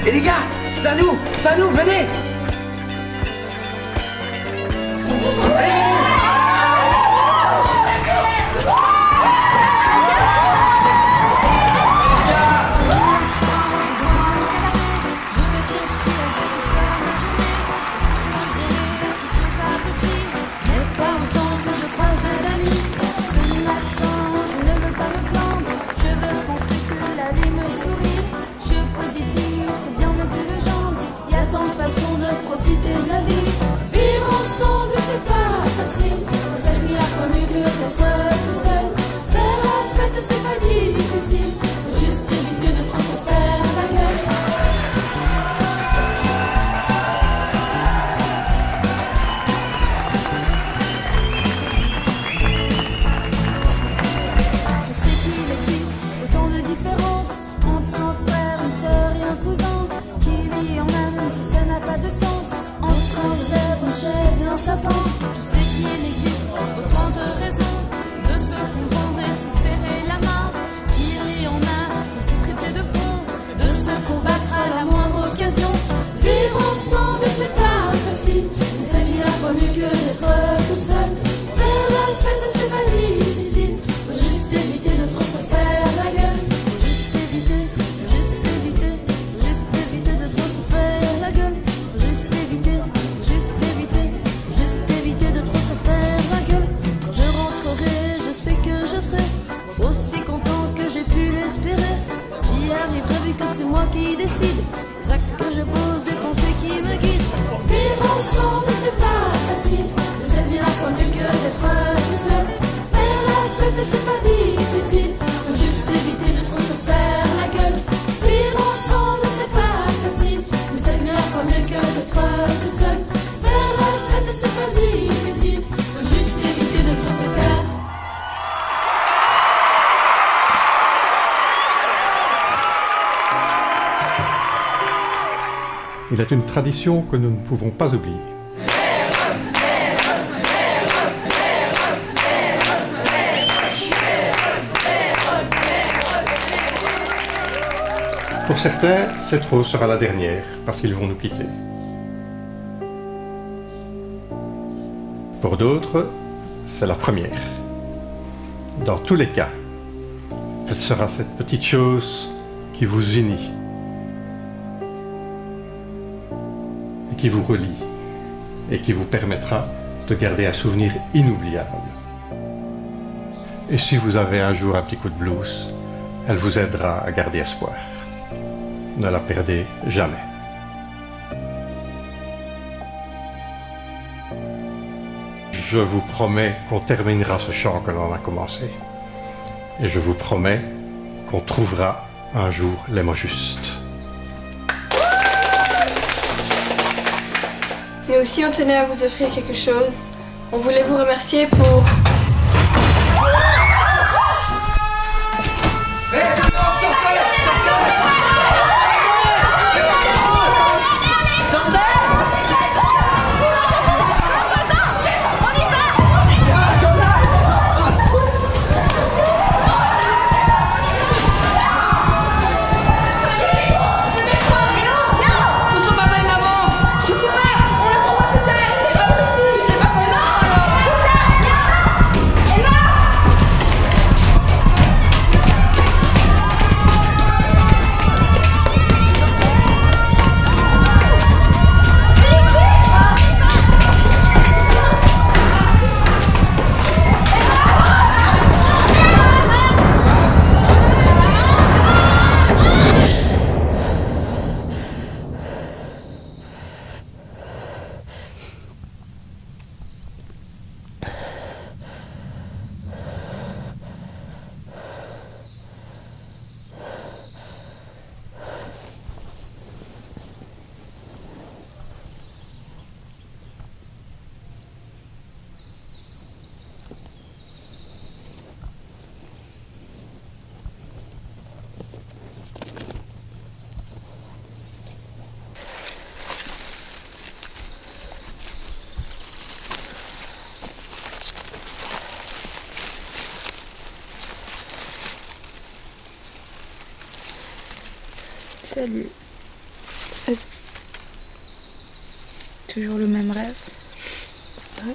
Et les gars, c'est à nous, venez. Façon de profiter de la vie. Vivre ensemble, c'est pas facile. C'est bien mieux que d'être tout seul. Faire la fête, c'est pas difficile. Faut juste éviter de trop se faire la gueule. Je sais qu'il existe autant de différences entre un frère, une sœur et un cousin. Qu'il y en a même si ça n'a pas de sens. Entre un zèbre, une chaise et un sapin. Je sais qu'il existe autant de raisons de se comprendre et de se serrer la main. Qu'il y en a de se traiter de con, de se combattre à la moindre occasion. Vivre ensemble, c'est pas facile. Mais c'est bien fois mieux que d'être tout seul. Faire la fête, c'est pas difficile. Faut juste éviter de trop se faire la gueule. Faut juste éviter de trop se faire la gueule. Juste éviter de trop se faire la gueule. Quand je rentrerai, je sais que je serai aussi content que j'ai pu l'espérer. J'y arriverai vu que c'est moi qui décide. Les actes que je pose, des pensées qui me guident. Vivre ensemble, c'est pas facile. Mais c'est bien fois mieux que d'être tout seul. Faire la fête, c'est pas difficile. Faut juste éviter de trop se faire la gueule. Vivre ensemble, c'est pas facile. Mais c'est bien fois mieux que d'être tout seul. Faire la fête, c'est pas difficile. Faut juste éviter de trop se faire. Il est une tradition que nous ne pouvons pas oublier. Pour certains, cette rose sera la dernière, parce qu'ils vont nous quitter. Pour d'autres, c'est la première. Dans tous les cas, elle sera cette petite chose qui vous unit et qui vous relie et qui vous permettra de garder un souvenir inoubliable. Et si vous avez un jour un petit coup de blues, elle vous aidera à garder espoir. Ne la perdez jamais. Je vous promets qu'on terminera ce chant que l'on a commencé. Et je vous promets qu'on trouvera un jour les mots justes. Nous aussi, on tenait à vous offrir quelque chose. On voulait vous remercier pour... Salut. toujours le même rêve. Ouais.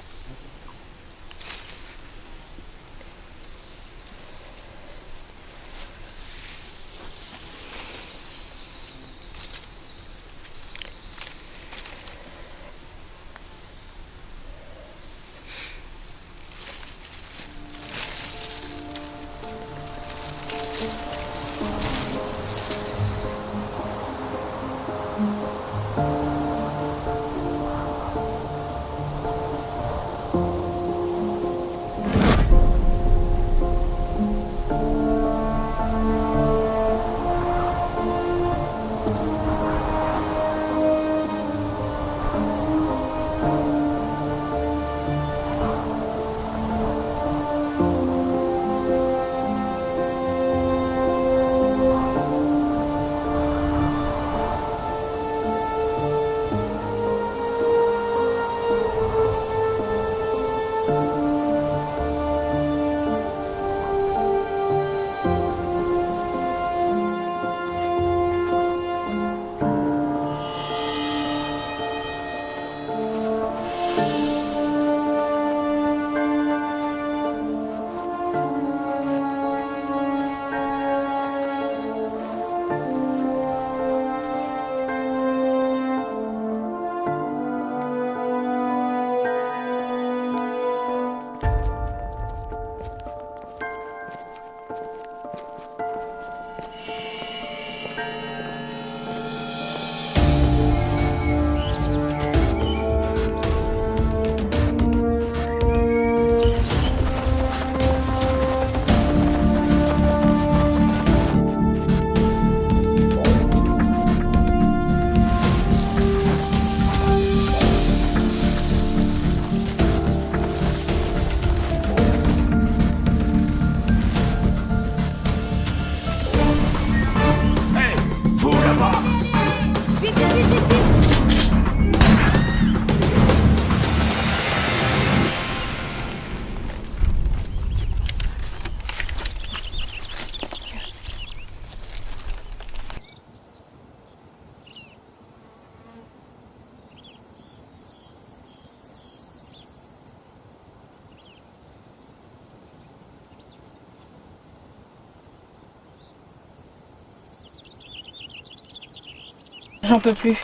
J'en peux plus.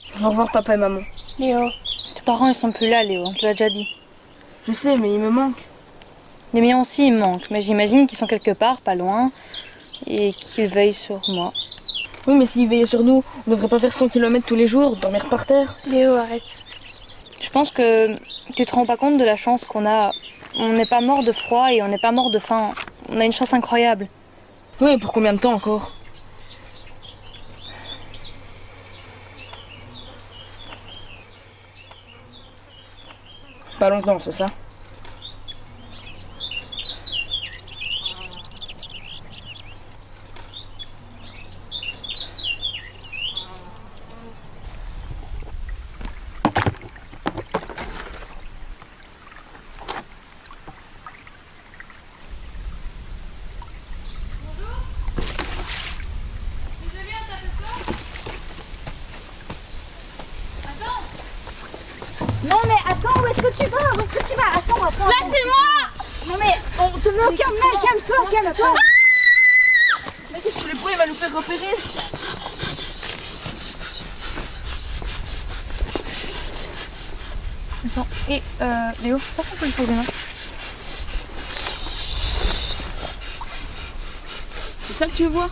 Je veux revoir papa et maman. Léo, tes parents ils sont plus là, Léo, on te l'a déjà dit. Je sais, mais ils me manquent. Les miens aussi ils me manquent, mais j'imagine qu'ils sont quelque part, pas loin, et qu'ils veillent sur moi. Oui, mais s'ils veillaient sur nous, on ne devrait pas faire 100 km tous les jours, dormir par terre. Léo, arrête. Je pense que tu te rends pas compte de la chance qu'on a. On n'est pas mort de froid et on n'est pas mort de faim. On a une chance incroyable. Oui, pour combien de temps encore? Pas longtemps, c'est ça? Non mais attends, où est-ce que tu vas? Où est-ce que tu vas? Attends. Lâchez-moi! Non mais on te met aucun mal, calme-toi. Mais si tu le pouvais, il va nous faire repérer. Attends, et Léo, passe un peu le problème. C'est ça que tu veux voir?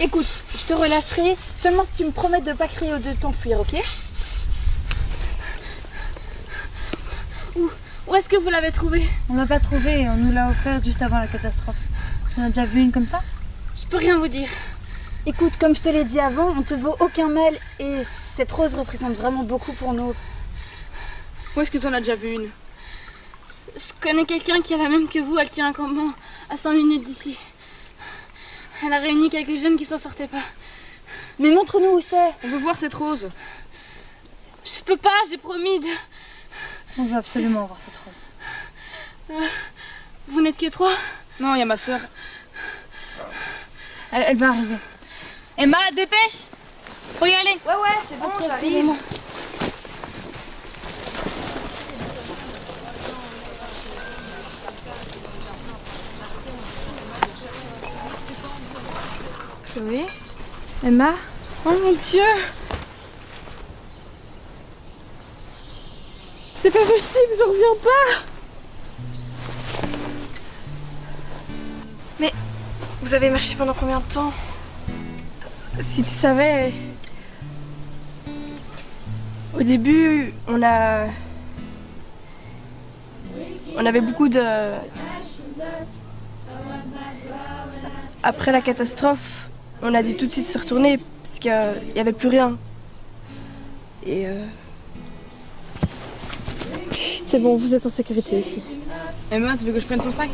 Écoute, je te relâcherai seulement si tu me promets de pas crier ou de t'enfuir, ok? Où est-ce que vous l'avez trouvé? On l'a pas trouvé, on nous l'a offert juste avant la catastrophe. Tu en as déjà vu une comme ça? Je peux rien vous dire. Écoute, comme je te l'ai dit avant, on te vaut aucun mal et cette rose représente vraiment beaucoup pour nous. Où est-ce que tu en as déjà vu une? Je connais quelqu'un qui a la même que vous, elle tient un campement à 5 minutes d'ici. Elle a réuni quelques jeunes qui s'en sortaient pas. Mais montre-nous où c'est. On veut voir cette rose. Je peux pas, j'ai promis de... On veut absolument voir cette rose. Vous n'êtes que 3? Non, il y a ma sœur. Elle va arriver. Emma, dépêche! Faut y aller! Ouais, c'est bon, j'arrive. Chloé? Emma? Oh mon Dieu! C'est pas possible, je reviens pas! Mais vous avez marché pendant combien de temps? Si tu savais... Au début, on avait beaucoup de... Après la catastrophe, on a dû tout de suite se retourner parce qu'il n'y avait plus rien. Et c'est bon, vous êtes en sécurité ici. Emma, tu veux que je prenne ton sac?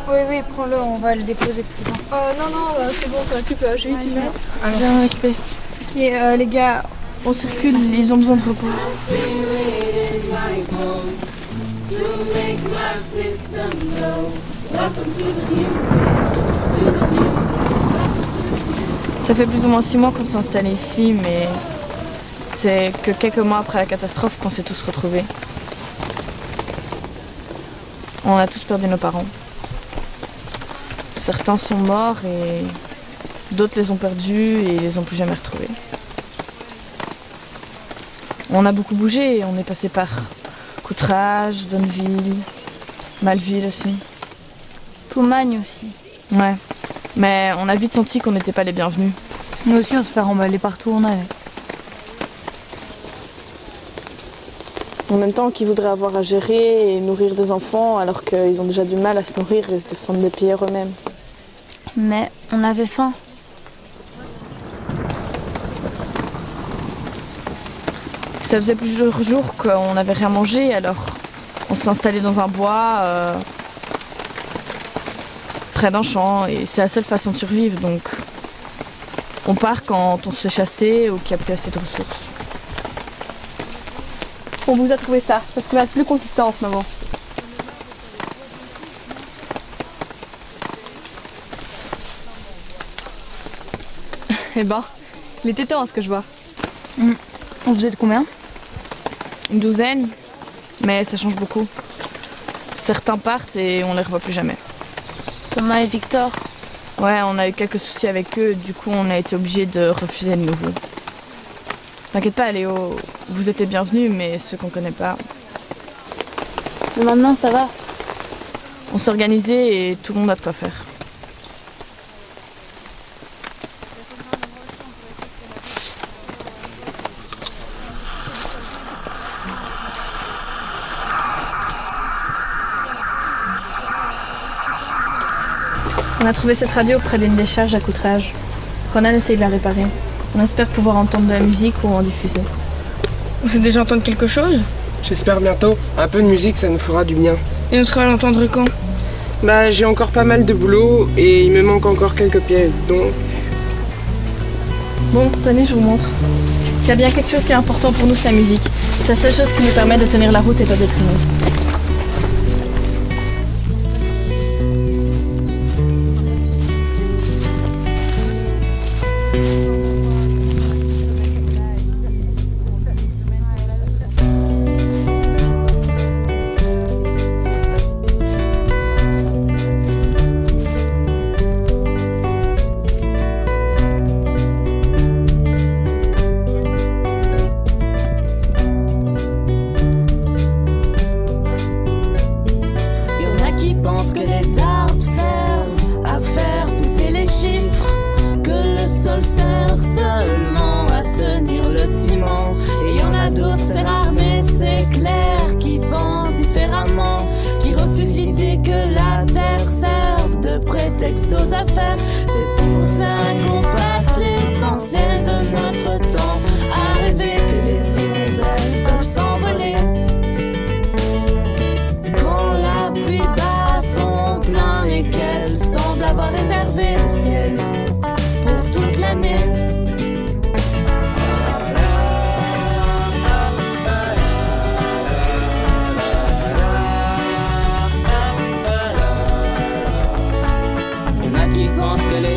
Oui, prends-le, on va le déposer plus loin. Non, c'est bon, ça occupe, j'ai eu tout fait. Alors, Bien occupé. Et les gars, on circule, ils ont besoin de repos. ça fait plus ou moins 6 mois qu'on s'est installé ici, mais c'est que quelques mois après la catastrophe qu'on s'est tous retrouvés. On a tous perdu nos parents. Certains sont morts et d'autres les ont perdus et les ont plus jamais retrouvés. On a beaucoup bougé et on est passé par Couttrage, Donneville, Malville aussi. Toumagne aussi. Ouais, mais on a vite senti qu'on n'était pas les bienvenus. Nous aussi, on se fait remballer partout où on allait. En même temps, qui voudrait avoir à gérer et nourrir des enfants alors qu'ils ont déjà du mal à se nourrir et se défendre des pilleurs eux-mêmes. Mais on avait faim. Ça faisait plusieurs jours qu'on n'avait rien mangé, alors on s'est installé dans un bois près d'un champ et c'est la seule façon de survivre, donc on part quand on se fait chasser ou qu'il n'y a plus assez de ressources. On vous a trouvé ça, parce qu'on va être plus consistant en ce moment. Eh ben, il était temps à ce que je vois. Vous êtes combien? Une douzaine, mais ça change beaucoup. Certains partent et on les revoit plus jamais. Thomas et Victor. Ouais, on a eu quelques soucis avec eux, du coup on a été obligé de refuser de nouveau. T'inquiète pas Léo, vous êtes les bienvenus, mais ceux qu'on connaît pas... Mais maintenant, ça va. On s'est organisé et tout le monde a de quoi faire. On a trouvé cette radio près d'une décharge à Couttrage. Ronan essaye de la réparer. On espère pouvoir entendre de la musique ou en diffuser. On sait déjà entendre quelque chose? J'espère bientôt. Un peu de musique, ça nous fera du bien. Et on sera à l'entendre quand? Bah, j'ai encore pas mal de boulot et il me manque encore quelques pièces, donc... Bon, tenez, je vous montre. S'il y a bien quelque chose qui est important pour nous, c'est la musique. C'est la seule chose qui nous permet de tenir la route et pas d'être inaudible. C'est pour ça qu'on passe l'essentiel de notre temps à rêver que les hirondelles peuvent s'envoler. Quand la pluie bat son plein et qu'elle semble avoir réservé le ciel pour toute l'année. Qui pense que les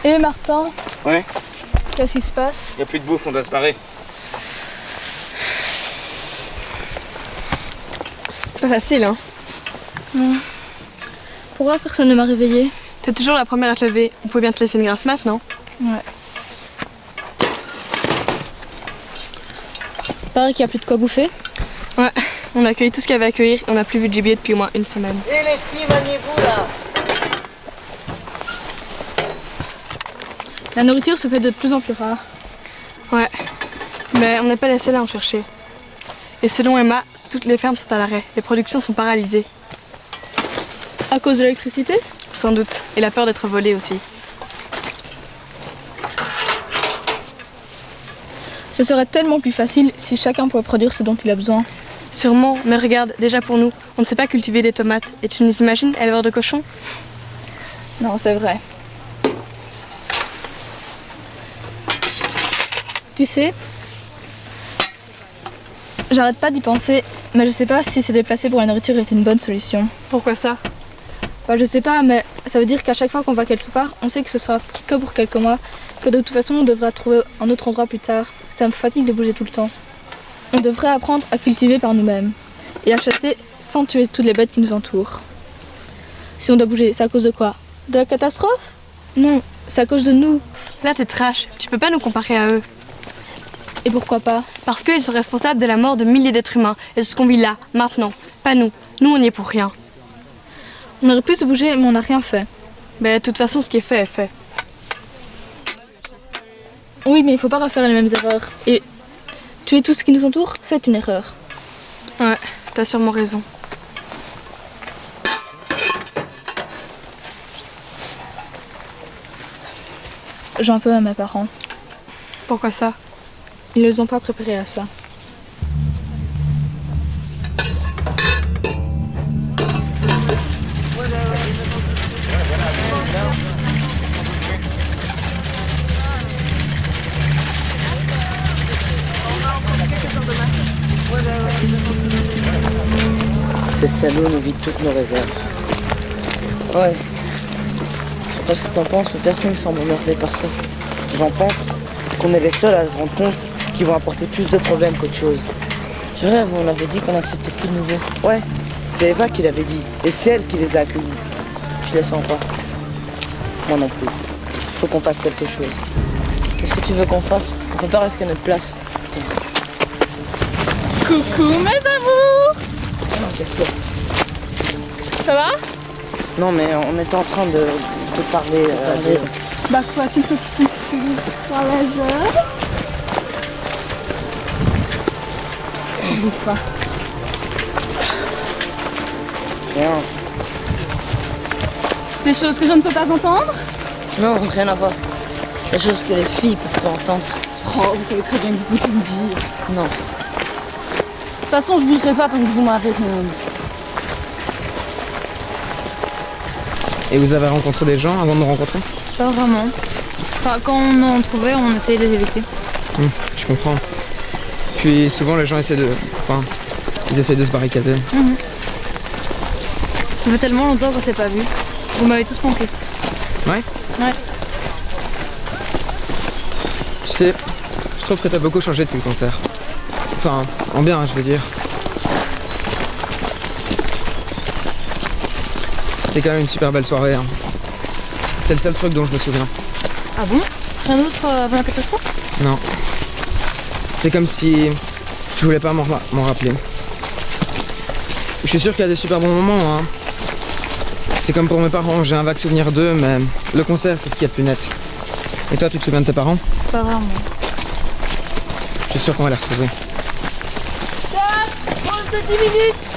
Et Martin, Ouais, qu'est-ce qui se passe? y a plus de bouffe, on doit se barrer. Pas facile, hein. Pourquoi personne ne m'a réveillée? T'es toujours la première à te lever. On peut bien te laisser une grasse mat, non? Ouais. Pareil qu'il n'y a plus de quoi bouffer. Ouais, on a accueilli tout ce qu'il y avait à accueillir et on n'a plus vu de gibier depuis au moins une semaine. Et les filles, maniez-vous là! La nourriture se fait de plus en plus rare. Ouais, mais on n'est pas les seuls à en chercher. Et selon Emma, toutes les fermes sont à l'arrêt. Les productions sont paralysées. À cause de l'électricité? Sans doute. Et la peur d'être volée aussi. Ce serait tellement plus facile si chacun pouvait produire ce dont il a besoin. Sûrement, mais regarde, déjà pour nous, on ne sait pas cultiver des tomates. Et tu nous imagines éleveurs de cochons? Non, c'est vrai. Tu sais, j'arrête pas d'y penser, mais je sais pas si se déplacer pour la nourriture est une bonne solution. Pourquoi ça? Bah, je sais pas, mais ça veut dire qu'à chaque fois qu'on va quelque part, on sait que ce sera que pour quelques mois, que de toute façon on devra trouver un autre endroit plus tard. Ça me fatigue de bouger tout le temps. On devrait apprendre à cultiver par nous-mêmes et à chasser sans tuer toutes les bêtes qui nous entourent. Si on doit bouger, c'est à cause de quoi? De la catastrophe? Non, c'est à cause de nous. Là, t'es trash. Tu peux pas nous comparer à eux. Et pourquoi pas? Parce qu'ils sont responsables de la mort de milliers d'êtres humains et de ce qu'on vit là, maintenant. Pas nous. Nous, on n'y est pour rien. On aurait pu se bouger, mais on n'a rien fait. Mais de toute façon, ce qui est fait est fait. Oui, mais il faut pas refaire les mêmes erreurs. Et tuer tout ce qui nous entoure, c'est une erreur. Ouais, t'as sûrement raison. J'en veux à mes parents. Pourquoi ça? Ils ne les ont pas préparés à ça. Ces salauds nous vident toutes nos réserves. Ouais. Je sais pas ce que t'en penses, mais personne semble emmerdé par ça. J'en pense qu'on est les seuls à se rendre compte qu'ils vont apporter plus de problèmes qu'autre chose. Tu rêves, on avait dit qu'on n'acceptait plus de nouveaux. Ouais, c'est Eva qui l'avait dit. Et c'est elle qui les a accueillis. Je les sens pas. Moi non plus. Faut qu'on fasse quelque chose. Qu'est-ce que tu veux qu'on fasse? On peut pas risquer notre place. Tiens. Coucou mes amours! Qu'est-ce qu'il y a? Ça va? Non mais on était en train de parler. Bah quoi, tu peux tout ici sur la jeune? Bouge pas. Rien. Des choses que je ne peux pas entendre? Non, rien à voir. Les choses que les filles peuvent pas entendre. Oh, vous savez très bien que vous pouvez me dire. Non. De toute façon, je bougerai pas tant que vous m'avez rien dit. Et vous avez rencontré des gens avant de nous rencontrer? Pas vraiment. Enfin, quand on en trouvait, on essayait de les éviter. Je comprends. Puis souvent les gens essaient de... Enfin, ils essaient de se barricader. Ça fait tellement longtemps qu'on s'est pas vus. Vous m'avez tous manqué. Ouais? Ouais. Tu sais, je trouve que t'as beaucoup changé depuis le concert. Enfin, en bien, je veux dire. C'était quand même une super belle soirée. Hein. C'est le seul truc dont je me souviens. Ah bon? Rien d'autre avant la catastrophe? Non. C'est comme si je voulais pas m'en rappeler. Je suis sûr qu'il y a des super bons moments. Hein. C'est comme pour mes parents, j'ai un vague souvenir d'eux, mais le concert, c'est ce qu'il y a de plus net. Et toi, tu te souviens de tes parents? Pas vraiment. Je suis sûr qu'on va les retrouver. Pause de 10 minutes!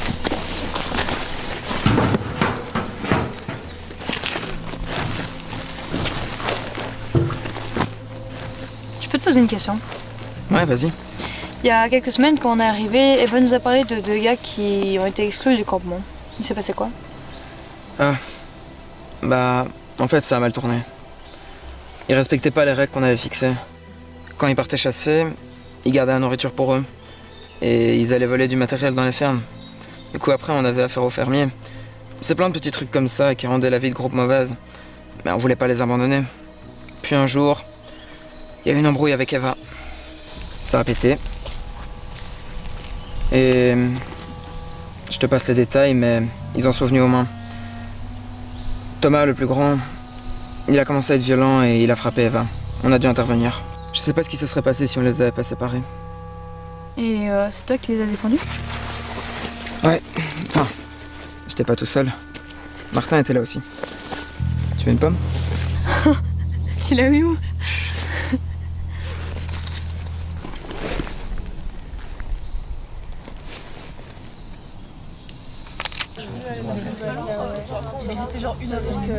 Je peux te poser une question? Ouais, vas-y. Il y a quelques semaines, quand on est arrivé, Eva nous a parlé de deux gars qui ont été exclus du campement. Il s'est passé quoi? Bah, en fait, ça a mal tourné. Ils respectaient pas les règles qu'on avait fixées. Quand ils partaient chasser, ils gardaient la nourriture pour eux. Et ils allaient voler du matériel dans les fermes. Du coup, après, on avait affaire aux fermiers. C'est plein de petits trucs comme ça qui rendaient la vie de groupe mauvaise. Mais on voulait pas les abandonner. Puis un jour, il y a eu une embrouille avec Eva. Ça a pété. Et je te passe les détails, mais ils en sont venus aux mains. Thomas, le plus grand, il a commencé à être violent et il a frappé Eva. On a dû intervenir. Je sais pas ce qui se serait passé si on les avait pas séparés. Et c'est toi qui les as défendus? Ouais, enfin, j'étais pas tout seul. Martin était là aussi. Tu veux une pomme? Tu l'as eu où? Il est resté genre une heure avec...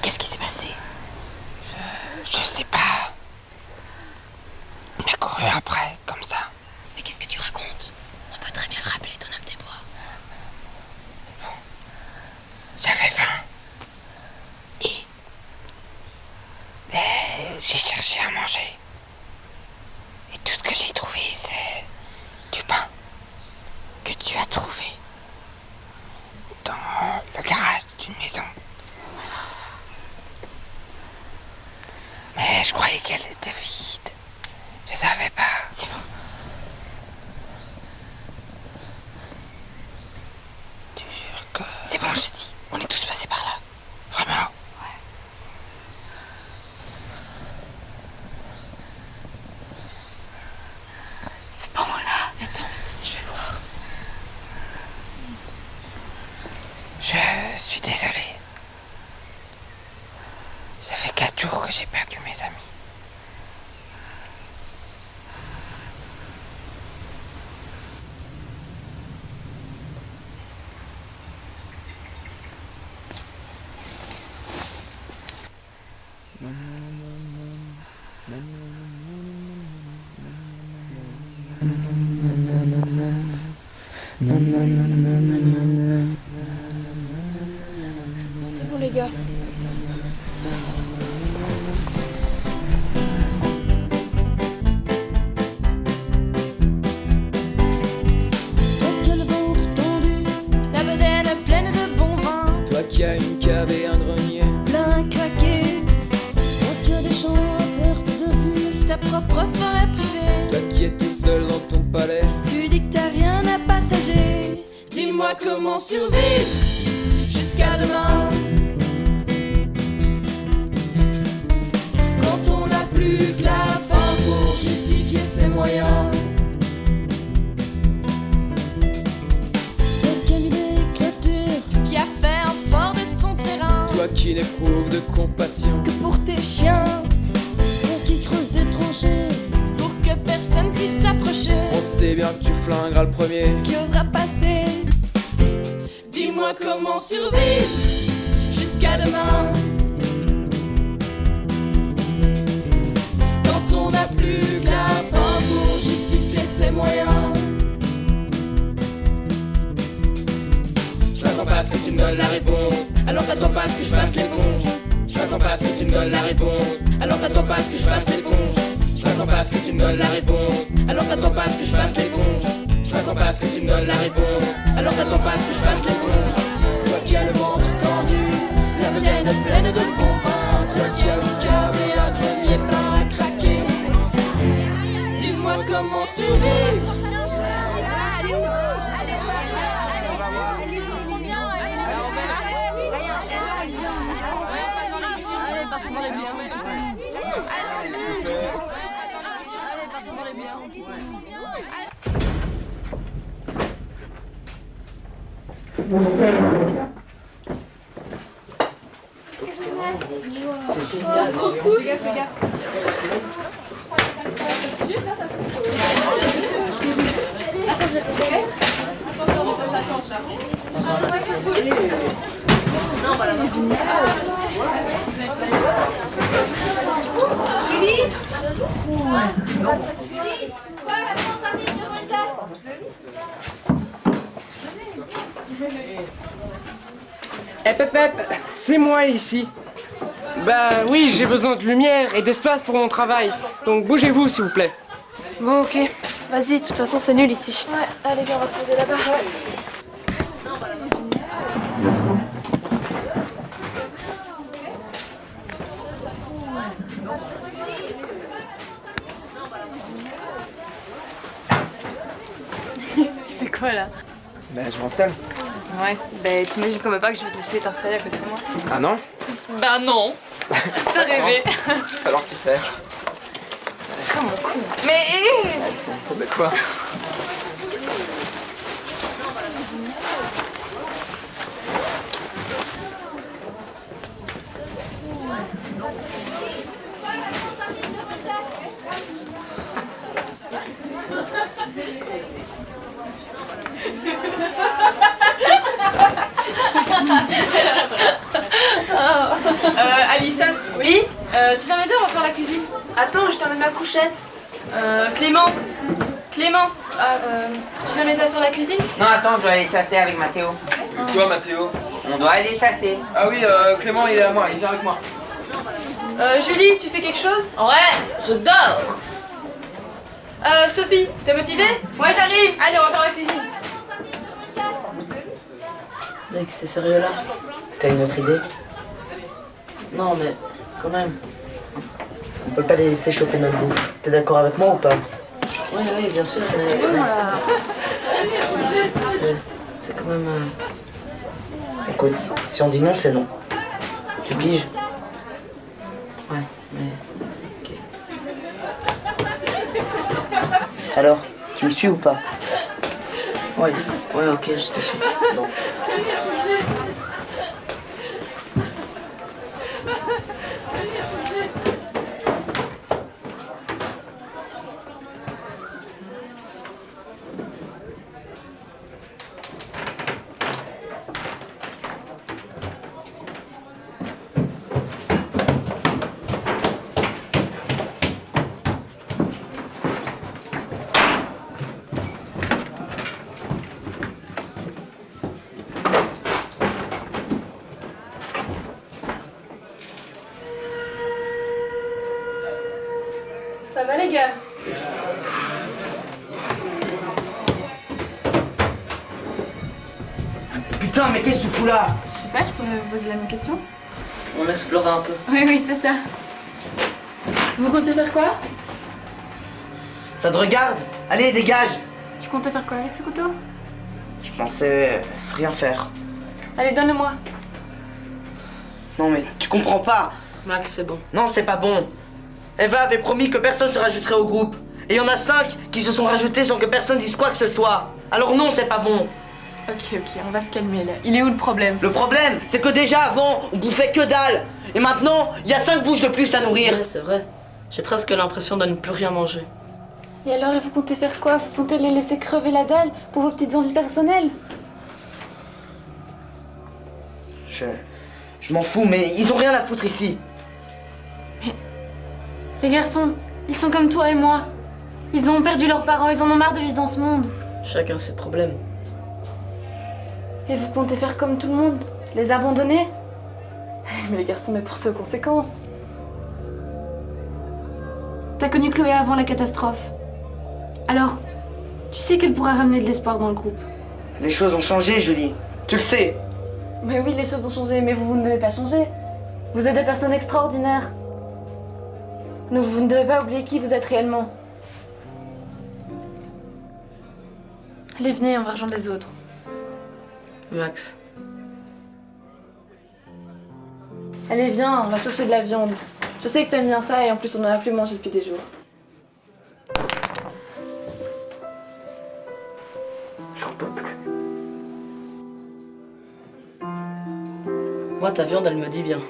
Qu'est-ce qui s'est passé? Je sais pas. Il m'a couru après, comme ça. Mais qu'est-ce que tu racontes? On peut très bien le rappeler, ton homme des bois. J'avais faim. Et j'ai cherché à manger. Et tout ce que j'ai trouvé, c'est du pain que tu as trouvé dans le garage d'une maison. Mais je croyais qu'elle était vide. Je savais pas. C'est bon. Tu jures que... C'est bon, je te dis. On est tous passés par là. Vraiment? C'est bon, là. Attends, je vais voir. Je suis désolé. Ça fait 4 jours que j'ai perdu mes amis. C'est bon les gars. Toi qui as le ventre tendu, la bedaine pleine de bon vin, Toi qui as une cave et un grenier. plein à craquer. Toi qui as des champs à perte de vue, ta propre forêt privée. Toi qui es tout seul dans ton palais. Tu dis que t'as rien à partager. Dis-moi comment survivre jusqu'à demain. Quand on n'a plus que la faim pour justifier ses moyens. Toi qui as mis des clôtures, qui a fait un fort de ton terrain. Toi qui n'éprouves de compassion. Que pour tes chiens, toi qui creuses des tranchées pour que personne puisse t'approcher. On sait bien que tu flingueras le premier. Qui osera passer? Dis-moi comment survivre jusqu'à demain. Quand on n'a plus que la faim pour justifier ses moyens. Je m'attends pas à ce que tu me donnes la réponse. Alors t'attends pas à ce que je fasse l'éponge. Je m'attends pas à ce que tu me donnes la réponse. Alors t'attends pas à ce que je fasse l'éponge. Je m'attends pas à ce que tu me donnes la réponse. Alors t'attends pas à ce que je fasse l'éponge. Je m'attends pas à ce que tu me donnes la réponse. Alors t'attends pas à ce que je fasse l'éponge. Toi qui as le ventre tendu, la bedaine pleine de bon vin. Toi qui as une cave et un grenier plein à craquer. Dis-moi comment survivre. passons dans les biens. Allez, passons dans les biens. C'est moi ici. Bah oui, j'ai besoin de lumière et d'espace pour mon travail. Donc bougez-vous s'il vous plaît. Bon, ok. Vas-y, de toute façon, c'est nul ici. Ouais, allez, viens, on va se poser là-bas. Tu fais quoi là? Bah je m'installe. Ouais, bah t'imagines quand même pas que je vais te laisser t'installer à côté de moi. Ah non? Bah non. T'as rêvé. Alors t'y faire. Oh mon con. Mais De quoi? Alison. Oui. Tu viens m'aider, on va faire la cuisine. Attends, je t'emmène ma couchette. Clément. Clément. Tu viens m'aider à faire la cuisine? Non, attends, je dois aller chasser avec Mathéo. Quoi Mathéo? On doit aller chasser. Ah oui, Clément il est à moi, il vient avec moi. Julie, tu fais quelque chose? Ouais, je dors. Sophie, t'es motivée? Ouais, j'arrive. Allez, on va faire la cuisine. Mec, t'es sérieux là? T'as une autre idée? Non, mais quand même. On peut pas les laisser choper notre bouffe. T'es d'accord avec moi ou pas? Oui, bien sûr, mais... C'est quand même... Écoute, si on dit non, c'est non. Tu piges? Ouais, mais... Ok. Alors, tu me suis ou pas? Ouais, ok, je te suis. Bon. Ça va les gars? Putain, mais qu'est-ce que tu fous là? Je sais pas, je pourrais vous poser la même question. On explorait un peu. Oui, c'est ça. Vous comptez faire quoi? Ça te regarde? Allez, dégage! Tu comptais faire quoi avec ce couteau? Je pensais rien faire. Allez, donne-le-moi. Non mais tu comprends pas. Max, c'est bon. Non, c'est pas bon. Eva avait promis que personne se rajouterait au groupe. Et il y en a 5 qui se sont rajoutés sans que personne dise quoi que ce soit. Alors non, c'est pas bon. Ok, on va se calmer là. Il est où le problème? Le problème, c'est que déjà avant, on bouffait que dalle. Et maintenant, il y a 5 bouches de plus à nourrir. Ouais, c'est vrai. J'ai presque l'impression de ne plus rien manger. Et alors, vous comptez faire quoi? Vous comptez les laisser crever la dalle pour vos petites envies personnelles? Je m'en fous, mais ils ont rien à foutre ici. Mais... Les garçons, ils sont comme toi et moi. Ils ont perdu leurs parents, ils en ont marre de vivre dans ce monde. Chacun ses problèmes. Et vous comptez faire comme tout le monde? Les abandonner? Mais les garçons, mais pour ces conséquences. T'as connu Chloé avant la catastrophe. Alors, tu sais qu'elle pourra ramener de l'espoir dans le groupe. Les choses ont changé, Julie. Tu le sais. Mais oui, les choses ont changé, mais vous ne devez pas changer. Vous êtes des personnes extraordinaires. Donc vous ne devez pas oublier qui vous êtes réellement. Allez, venez, on va rejoindre les autres. Max. Allez, viens, on va saucer de la viande. Je sais que t'aimes bien ça et en plus on en a plus mangé depuis des jours. J'en peux plus. Moi, ta viande, elle me dit bien.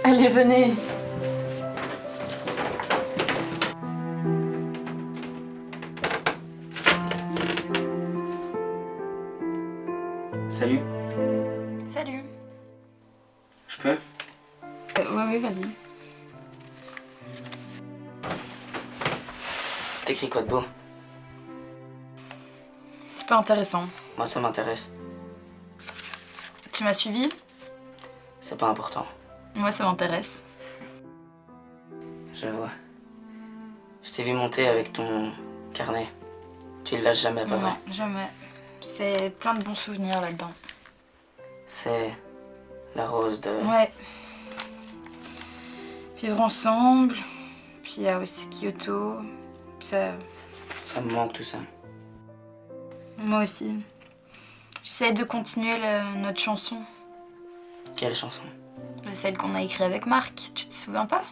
Allez, venez. Salut, Salut. je peux? Oui, vas-y. T'écris quoi de beau? C'est pas intéressant. Moi ça m'intéresse. Tu m'as suivi? C'est pas important. Moi, ça m'intéresse. Je vois. Je t'ai vu monter avec ton carnet. Tu le lâches jamais, pas vrai? Non, jamais. C'est plein de bons souvenirs là-dedans. C'est la rose de... Ouais. Vivre ensemble. Puis il y a aussi Kyoto. Ça... Ça me manque tout ça. Moi aussi. J'essaie de continuer notre chanson. Quelle chanson? Celle qu'on a écrite avec Marc. Tu te souviens pas?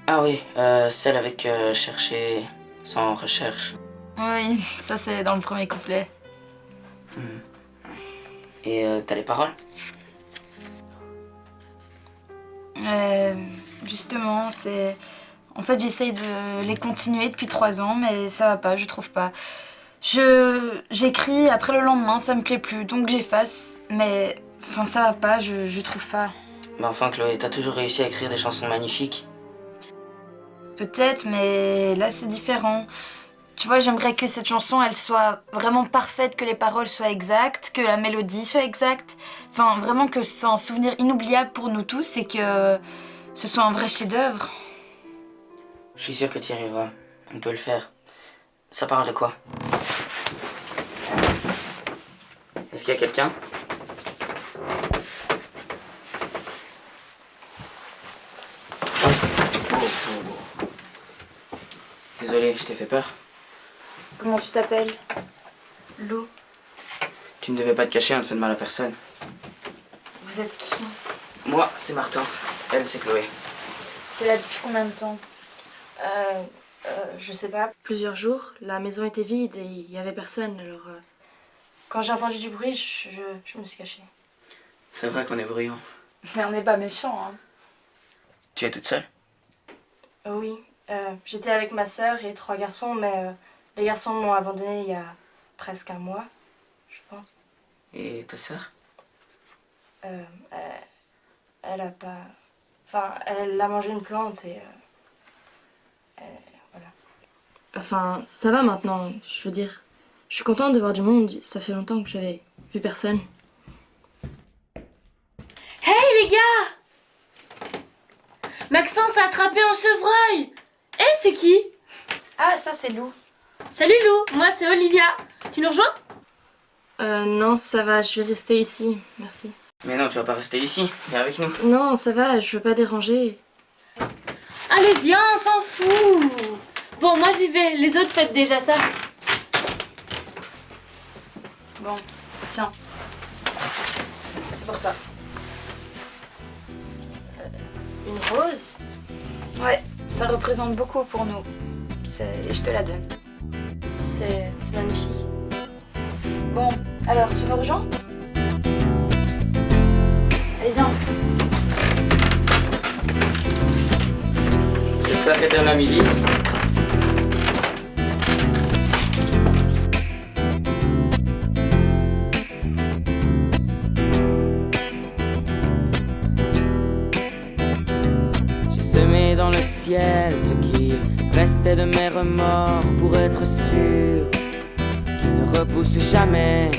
Ah oui, celle avec chercher sans recherche. Oui, ça c'est dans le premier couplet. Et t'as les paroles? Justement, c'est... En fait, j'essaye de les continuer depuis 3 ans, mais ça va pas, je trouve pas. J'écris, après le lendemain, ça me plaît plus, donc j'efface. Mais, enfin, ça va pas, je trouve pas. Mais enfin, Chloé, t'as toujours réussi à écrire des chansons magnifiques. Peut-être, mais là, c'est différent. Tu vois, j'aimerais que cette chanson, elle soit vraiment parfaite, que les paroles soient exactes, que la mélodie soit exacte. Enfin, vraiment que ce soit un souvenir inoubliable pour nous tous et que ce soit un vrai chef-d'œuvre. Je suis sûr que tu y arriveras. On peut le faire. Ça parle de quoi? Est-ce qu'il y a quelqu'un? Désolé, je t'ai fait peur. Comment tu t'appelles? Lou, Tu ne devais pas te cacher, on ne fait de mal à personne. vous êtes qui? Moi, c'est Martin. Elle, c'est Chloé. T'es là depuis combien de temps? Je sais pas. Plusieurs jours. La maison était vide et il y avait personne, alors... Quand j'ai entendu du bruit, je me suis cachée. C'est vrai qu'on est bruyant. Mais on n'est pas méchants, hein. Tu es toute seule? Oui, j'étais avec ma sœur et 3 garçons, mais les garçons m'ont abandonnée il y a presque un mois, je pense. Et ta sœur? Elle a pas... Enfin, elle a mangé une plante et... voilà. Enfin, ça va maintenant, je veux dire. Je suis contente de voir du monde, ça fait longtemps que j'avais vu personne. Hey les gars! Maxence a attrapé un chevreuil! Eh, c'est qui? Ah, ça c'est Lou. Salut Lou, moi c'est Olivia. Tu nous rejoins? Non, ça va, je vais rester ici, merci. Mais non, tu vas pas rester ici. Viens avec nous. Non, ça va, je veux pas déranger. Allez, viens, on s'en fout! Bon, moi j'y vais, les autres faites déjà ça. Bon, tiens. C'est pour toi. Une rose? Ouais, ça représente beaucoup pour nous. Et je te la donne. C'est magnifique. Bon, alors tu me rejoins? Allez, viens. J'espère que t'aimes la musique. J'ai semé dans le ciel ce qu'il restait de mes remords pour être sûr qu'il ne repousse jamais.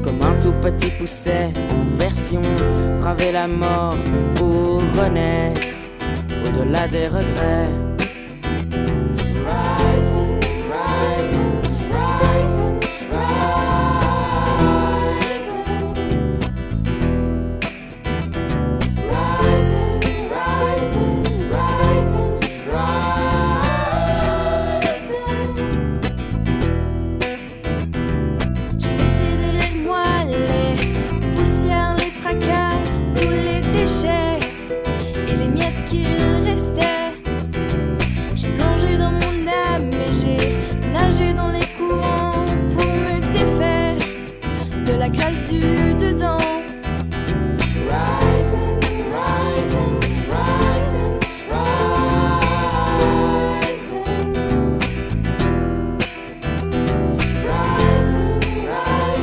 Comme un tout petit pousset en version braver la mort pour renaître au-delà des regrets. Rising, rising, rising, J'ai laissé des graisse du dedans. Rising, rising, rising, rising. Rising, rising,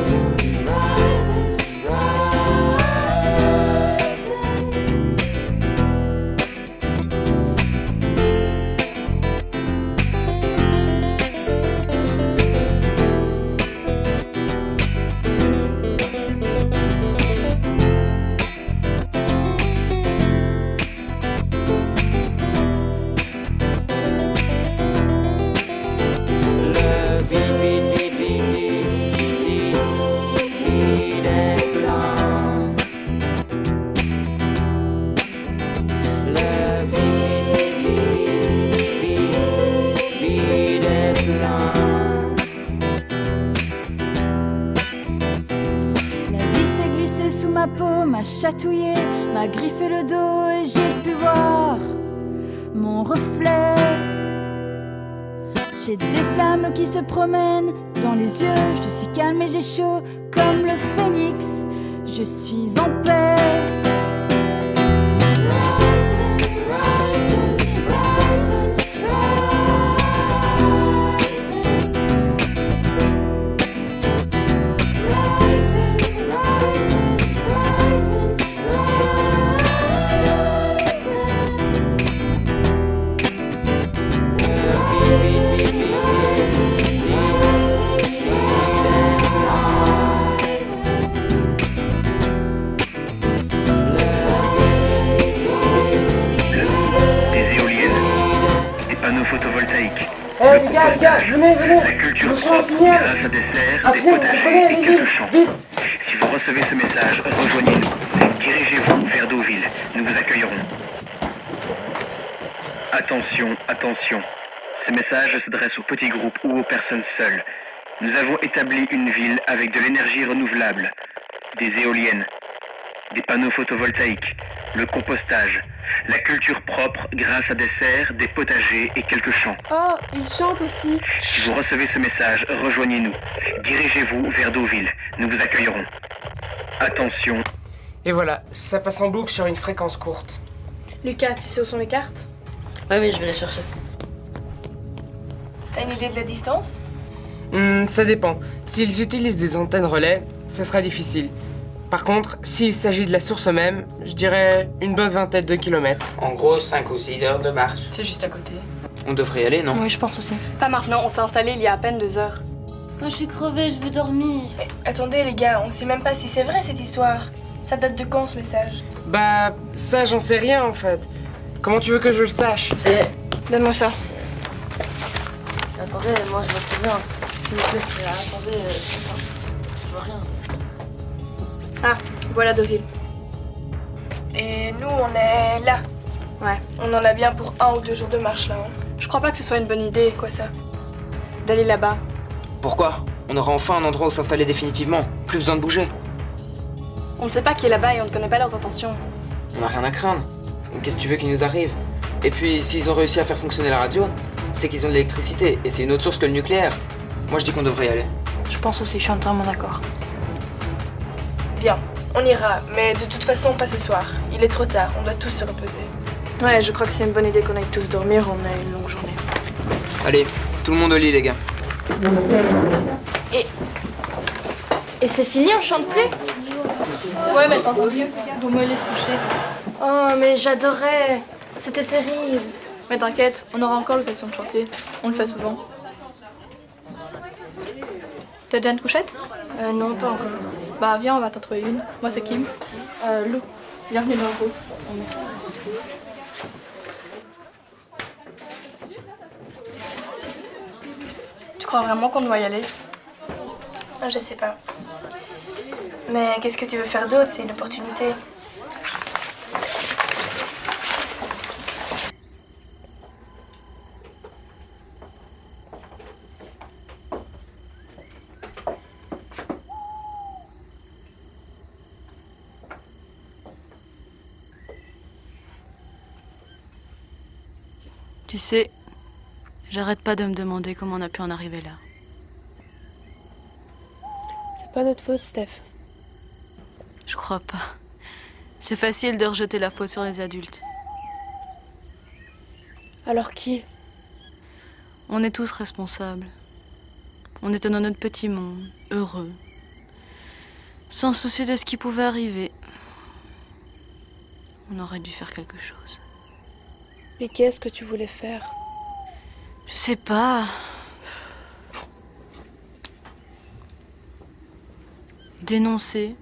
La vie s'est glissée sous ma peau, m'a chatouillé, m'a griffé le dos et j'ai pu voir mon reflet. J'ai des flammes qui se promènent dans les yeux, je suis calme et j'ai chaud comme le phénix, je suis en paix. Photovoltaïque. Eh les gars, venez. La culture propre grâce à des serres, des potagers et quelques champs. Si vous recevez ce message, rejoignez-nous. Dirigez-vous vers Deauville. Nous vous accueillerons. Attention. Ce message s'adresse aux petits groupes ou aux personnes seules. Nous avons établi une ville avec de l'énergie renouvelable, des éoliennes, des panneaux photovoltaïques, le compostage, la culture propre grâce à des serres, des potagers et quelques champs. Oh, il chante aussi. Si vous recevez ce message, rejoignez-nous. Dirigez-vous vers Deauville. Nous vous accueillerons. Attention. Et voilà, ça passe en boucle sur une fréquence courte. Lucas, tu sais où sont les cartes? Oui, je vais les chercher. T'as une idée de la distance? Ça dépend. S'ils utilisent des antennes relais, ce sera difficile. Par contre, s'il s'agit de la source même, je dirais une bonne vingtaine de kilomètres. En gros, 5 ou 6 heures de marche. C'est juste à côté. On devrait y aller, non? Oui, je pense aussi. Pas maintenant, on s'est installé il y a à peine 2 heures. Moi je suis crevée, je veux dormir. Mais attendez les gars, on sait même pas si c'est vrai cette histoire. Ça date de quand ce message? Bah, ça j'en sais rien en fait. Comment tu veux que je le sache? Donne-moi ça. Attendez, moi je vois très bien. S'il vous plaît. Attendez, je vois rien. Ah, voilà Deauville. Et nous on est là. Ouais. On en a bien pour 1 ou 2 jours de marche là. Hein. Je crois pas que ce soit une bonne idée. Quoi ça? D'aller là-bas. Pourquoi? On aura enfin un endroit où s'installer définitivement. Plus besoin de bouger. On ne sait pas qui est là-bas et on ne connaît pas leurs intentions. On n'a rien à craindre. Qu'est-ce que tu veux qu'il nous arrive? Et puis, s'ils ont réussi à faire fonctionner la radio, c'est qu'ils ont de l'électricité. Et c'est une autre source que le nucléaire. Moi, je dis qu'on devrait y aller. Je pense aussi, je suis entièrement d'accord. Bien, on ira, mais de toute façon pas ce soir. Il est trop tard, on doit tous se reposer. Ouais, je crois que c'est une bonne idée qu'on aille tous dormir, on a une longue journée. Allez, tout le monde au lit, les gars. Et c'est fini, on chante plus? Ouais, mais t'as entendu? Vous me laissez coucher. Oh, mais j'adorais. C'était terrible. Mais t'inquiète, on aura encore l'occasion de chanter. On le fait souvent. T'as déjà une couchette? Non, pas encore. Bah viens, on va t'en trouver une. Moi c'est Kim. Lou. Bienvenue dans le groupe. Tu crois vraiment qu'on doit y aller? Je sais pas. Mais qu'est-ce que tu veux faire d'autre? C'est une opportunité. Tu sais, j'arrête pas de me demander comment on a pu en arriver là. C'est pas notre faute, Steph. Je crois pas. C'est facile de rejeter la faute sur les adultes. Alors qui? On est tous responsables. On était dans notre petit monde, heureux, sans souci de ce qui pouvait arriver. On aurait dû faire quelque chose. Mais qu'est-ce que tu voulais faire? Je sais pas. Dénoncer.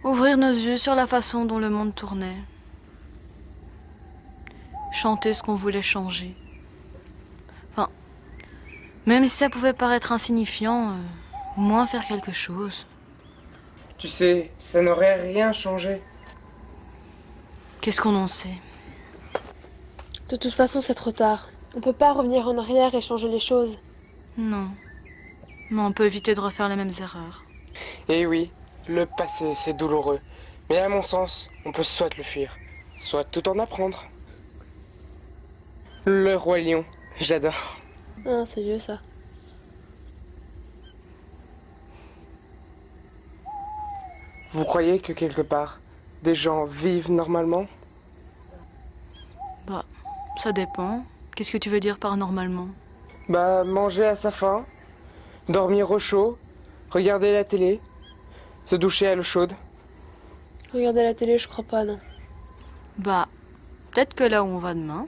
Ouvrir nos yeux sur la façon dont le monde tournait. Chanter ce qu'on voulait changer. Enfin, même si ça pouvait paraître insignifiant, au moins faire quelque chose. Tu sais, ça n'aurait rien changé. Qu'est-ce qu'on en sait? De toute façon, c'est trop tard. On peut pas revenir en arrière et changer les choses. Non. Mais on peut éviter de refaire les mêmes erreurs. Eh oui, le passé, c'est douloureux. Mais à mon sens, on peut soit le fuir, soit tout en apprendre. Le Roi Lion, j'adore. Ah, c'est vieux ça. Vous croyez que quelque part, des gens vivent normalement? Bah, ça dépend. Qu'est-ce que tu veux dire par normalement? Bah, manger à sa faim, dormir au chaud, regarder la télé, se doucher à l'eau chaude. Regarder la télé, je crois pas, non. Bah, peut-être que là où on va demain.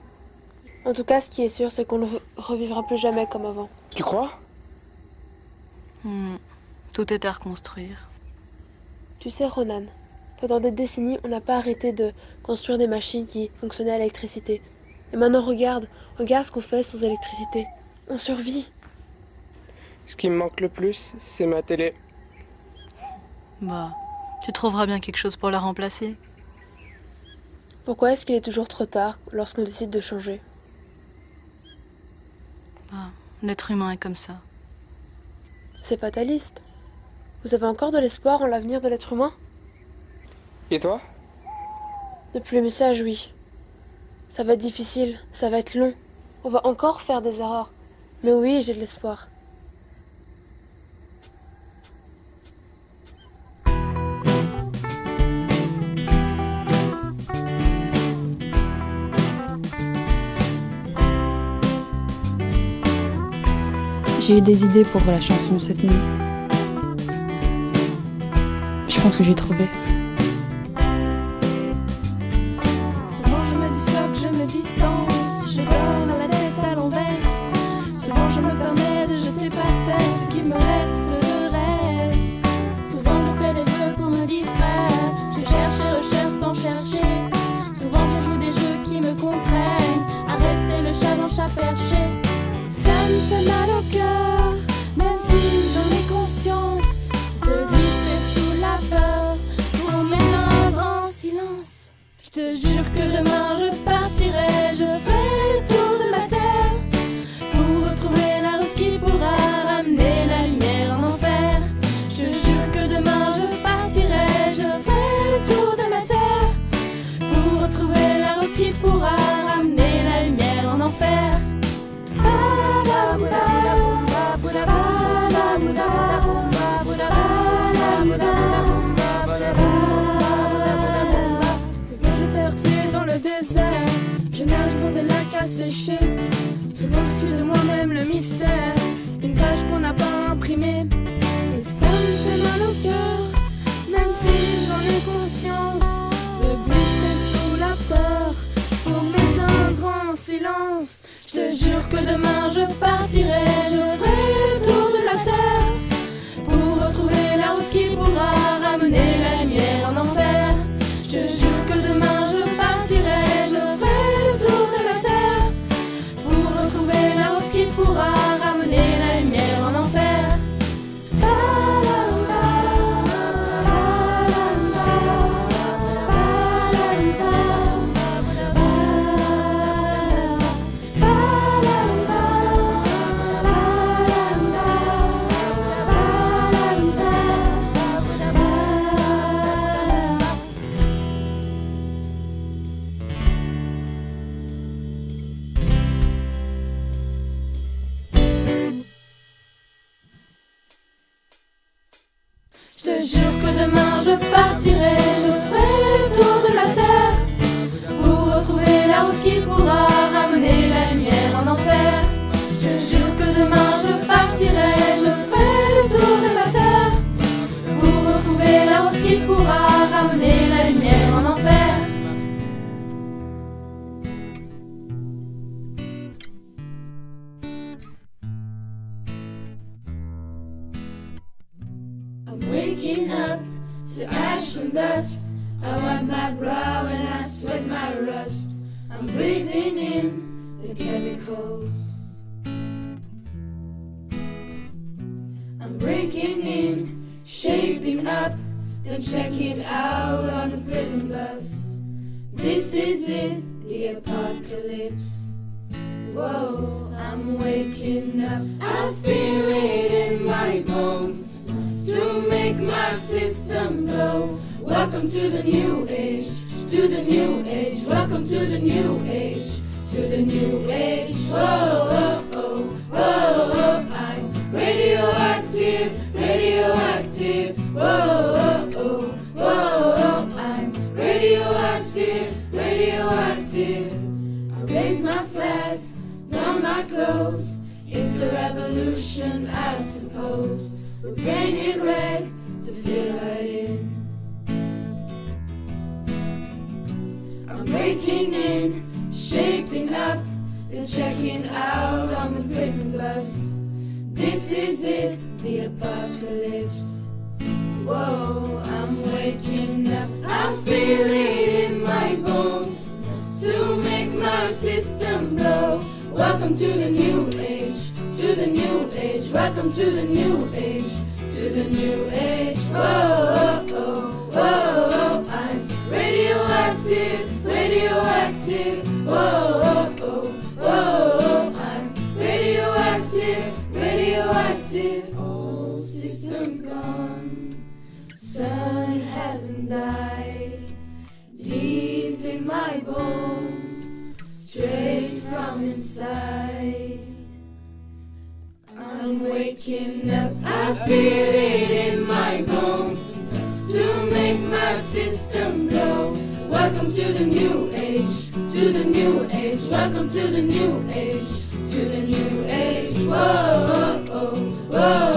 En tout cas, ce qui est sûr, c'est qu'on ne revivra plus jamais comme avant. Tu crois? Tout est à reconstruire. Tu sais, Ronan, pendant des décennies, on n'a pas arrêté de construire des machines qui fonctionnaient à l'électricité. Et maintenant, regarde ce qu'on fait sans électricité. On survit. Ce qui me manque le plus, c'est ma télé. Bah, tu trouveras bien quelque chose pour la remplacer. Pourquoi est-ce qu'il est toujours trop tard lorsqu'on décide de changer? Bah, l'être humain est comme ça. C'est fataliste. Vous avez encore de l'espoir en l'avenir de l'être humain? Et toi? Depuis le message, oui. Ça va être difficile, ça va être long. On va encore faire des erreurs. Mais oui, j'ai de l'espoir. J'ai eu des idées pour la chanson cette nuit. Je pense que j'ai trouvé. Souvent je me disloque, je me distance, je dors à la tête à l'envers. Souvent je me permets de jeter par terre ce qui me reste de rêve. Souvent je fais des vœux pour me distraire, je cherche et recherche sans chercher. Souvent je joue des jeux qui me contraignent à rester le chat dans le chat perché. Ça me fait mal au cœur, même si j'en ai conscience, de glisser sous la peur pour m'éteindre en silence. Je te jure que demain je partirai, je ferai le tour de ma terre pour retrouver la rose qui pourra ramener la lumière en enfer. Je te jure que demain je partirai, je ferai le tour de ma terre pour retrouver la rose qui pourra ramener la lumière en enfer. Souvent je perds pied dans le désert, je nage dans des lacs asséchés. Souvent je suis de moi-même le mystère, une page qu'on n'a pas imprimée. Et ça me fait mal au cœur, même si j'en ai conscience, de glisser sous la peur pour m'éteindre en silence. Je te jure que demain je partirai, je ferai le tour de la terre pour retrouver la rose qui pourra ramener la lumière en enfer. Je te jure que demain je partirai, je ferai le tour de la terre pour retrouver la rose qui pourra ramener la lumière en enfer. te jure que demain je partirai, je ferai le tour de la terre pour retrouver la rose qui pourra ramener la lumière en enfer. Je jure que demain je partirai, je ferai le tour de la terre pour retrouver la rose qui pourra ramener la lumière en enfer. I'm waking up to ash and dust. I wipe my brow and I sweat my rust. I'm breathing in the chemicals. I'm breaking in, shaping up, then checking out on the prison bus. This is it, the apocalypse. Whoa, I'm waking up, I feel it in my bones to make my system blow. Welcome to the new age, to the new age. Welcome to the new age, to the new age. Whoa, oh, oh, whoa, oh, I'm radioactive, radioactive. Whoa, oh, oh, whoa, oh, I'm radioactive, radioactive. I raise my flags, don my clothes. It's a revolution, I suppose. We paint it red to fit right in. I'm breaking in, shaping up, then checking out on the prison bus. This is it, the apocalypse. Whoa, I'm waking up, I feel it in my bones to make my system blow. Welcome to the new age, to the new age. Welcome to the new age, to the new age. Whoa, oh, oh, whoa, oh, I'm radioactive, radioactive. Whoa, oh, oh, whoa, oh, I'm radioactive, radioactive. All systems gone, sun hasn't died. Deep in my bones, straight from inside. I'm waking up, I feel it in my bones to make my system blow. Welcome to the new age, to the new age. Welcome to the new age, to the new age. Whoa, oh, oh, whoa.